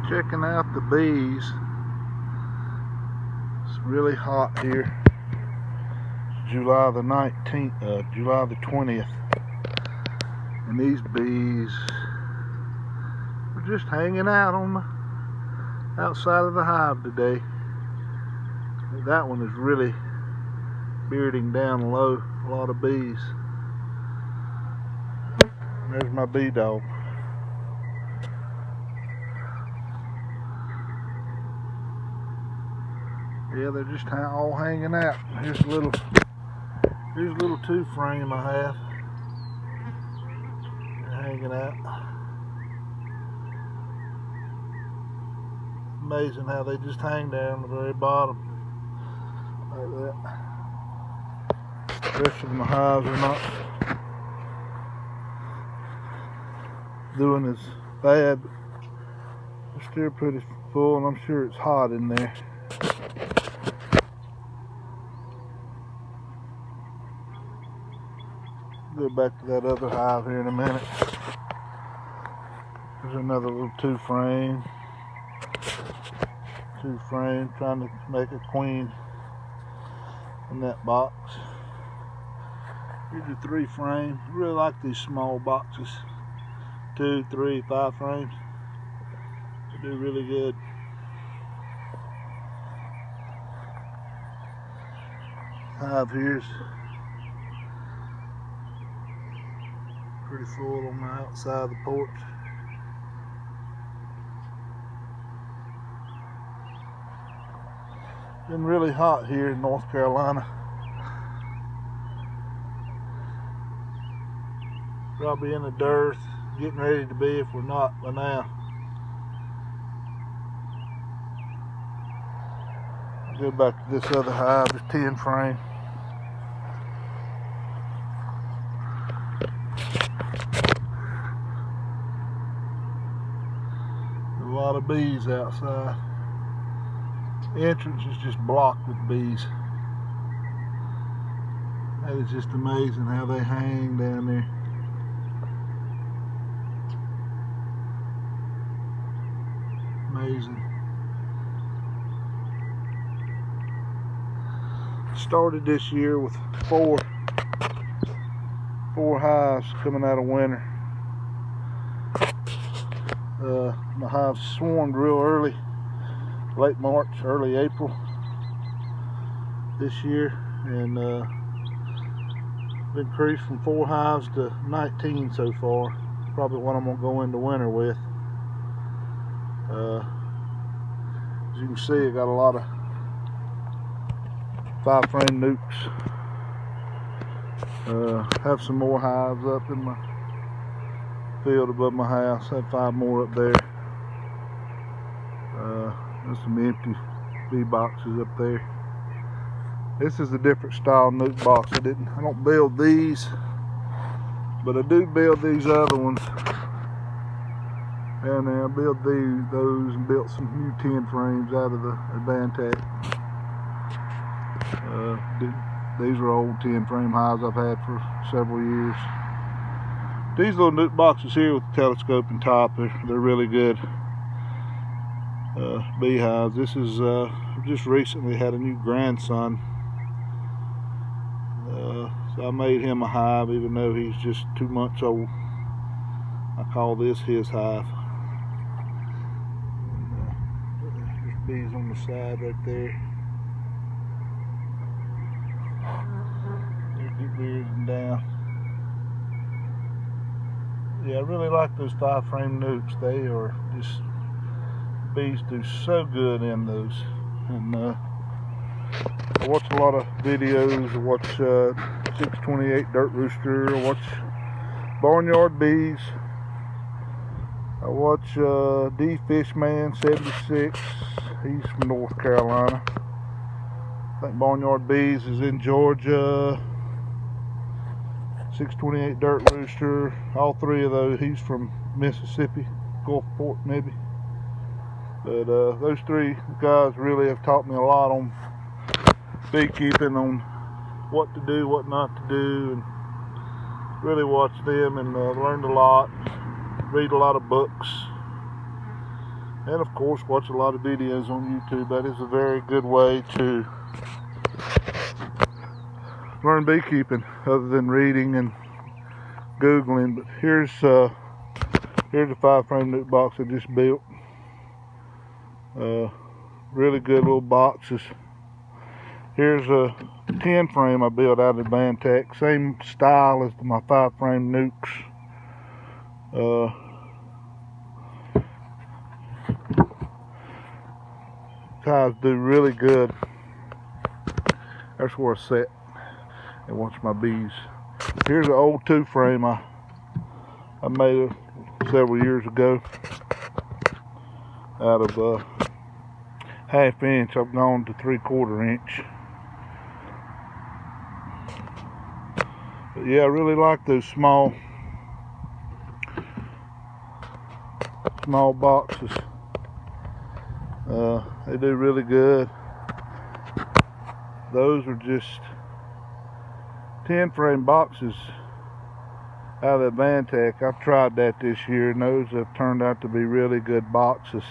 Checking out the bees. It's really hot here. It's July the 19th, July the 20th, and these bees are just hanging out on the outside of the hive today. That one is really bearding down low. A lot of bees. There's my bee dog. Yeah, they're just all hanging out. Here's a little two frame I have. They're hanging out. Amazing how they just hang there on the very bottom like that. The rest of my hives are not doing as bad. They're still pretty full, and I'm sure it's hot in there. Go back to that other hive here in a minute. There's another little two frame, trying to make a queen in that box. Here's a 3 frame. I really like these small boxes. 2, 3, 5 frames. They do really good. Hive here's pretty full on the outside of the porch. Been really hot here in North Carolina. Probably in the dearth, getting ready to be if we're not by now. Go back to this other hive, it's 10 frame. A lot of bees outside. The entrance is just blocked with bees. That is just amazing how they hang down there. Amazing. Started this year with four hives coming out of winter. My hives swarmed real early, late March, early April this year, and increased from 4 hives to 19 so far. Probably what I'm gonna go into winter with. As you can see, I got a lot of 5 frame nukes. Have some more hives up in my field above my house. Have 5 more up there. There's some empty bee boxes up there. This is a different style nuke box. I don't build these, but I do build these other ones. And I built those, and built some new 10 frames out of the Advantech. These are old 10 frame hives I've had for several years. These little nuke boxes here with the telescoping top, they're really good beehives. This is just recently had a new grandson, so I made him a hive even though he's just 2 months old. I call this his hive. There's bees on the side right there. They're bearding down. Yeah, I really like those 5 frame nukes. They are just, bees do so good in those. And I watch a lot of videos. I watch 628 Dirt Rooster. I watch Barnyard Bees. I watch D Fishman 76. He's from North Carolina. I think Barnyard Bees is in Georgia. 628 Dirt Rooster. All 3 of those. He's from Mississippi, Gulfport maybe. But those 3 guys really have taught me a lot on beekeeping, on what to do, what not to do, and really watched them and learned a lot. Read a lot of books. And of course, watch a lot of videos on YouTube. That is a very good way to learn beekeeping other than reading and Googling. But here's a 5-frame nuc box I just built. Really good little boxes. Here's a 10-frame I built out of Advantech. Same style as my 5-frame nucs. Guys do really good. That's where I sit and watch my bees. Here's an old 2-frame I made several years ago out of 1/2 inch. I've gone to 3/4 inch. But yeah, I really like those small boxes. They do really good. Those are just 10-frame boxes out of Advantech. I've tried that this year, and those have turned out to be really good boxes.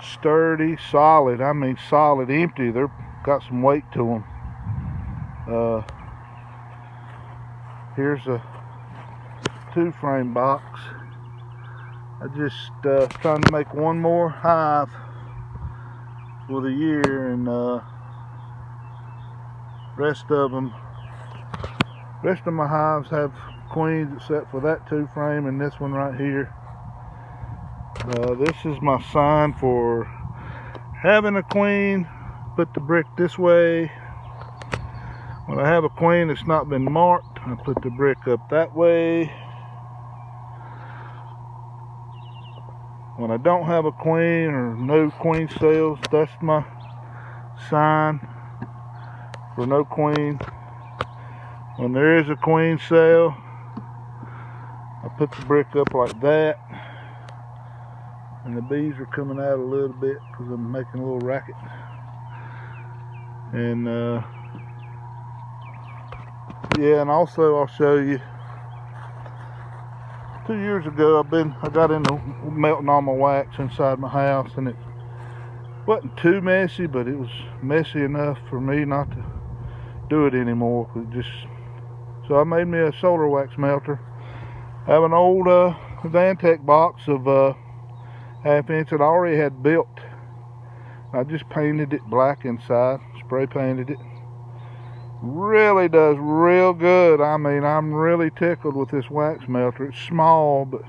Sturdy, solid. I mean solid, empty. They've got some weight to them. Here's a 2-frame box. I just trying to make one more hive for the year, and rest of my hives have queens except for that 2-frame and this one right here. This is my sign for having a queen. Put the brick this way. When I have a queen that's not been marked, I put the brick up that way. When I don't have a queen or no queen sales, that's my sign for no queen. When there is a queen sale, I put the brick up like that. And the bees are coming out a little bit because I'm making a little racket. And yeah, and also I'll show you. 2 years ago, I got into melting all my wax inside my house, and it wasn't too messy, but it was messy enough for me not to do it anymore. So I made me a solar wax melter. I have an old Advantech box of 1/2 inch that I already had built. I just painted it black inside, spray painted it. Really does real good. I mean, I'm really tickled with this wax melter. It's small, but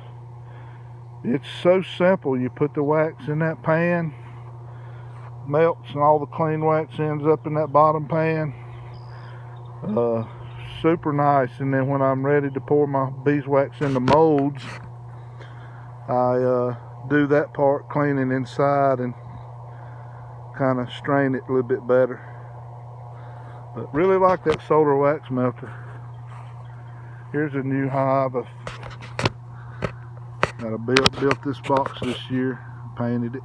it's so simple. You put the wax in that pan, melts, and all the clean wax ends up in that bottom pan. Super nice. And then when I'm ready to pour my beeswax into molds, I do that part, cleaning inside and kind of strain it a little bit better. But really like that solar wax melter. Here's a new hive that I built this box this year, painted it.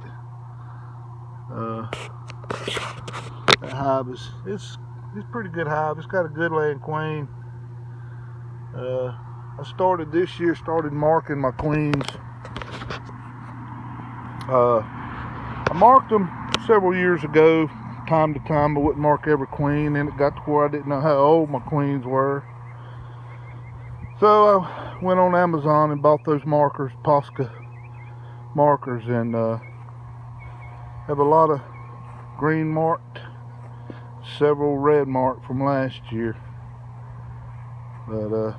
That hive it's pretty good hive. It's got a good laying queen. I started this year, marking my queens. I marked them several years ago, time to time. I wouldn't mark every queen, and it got to where I didn't know how old my queens were. So I went on Amazon and bought those markers, Posca markers, and have a lot of green marked, several red marked from last year. But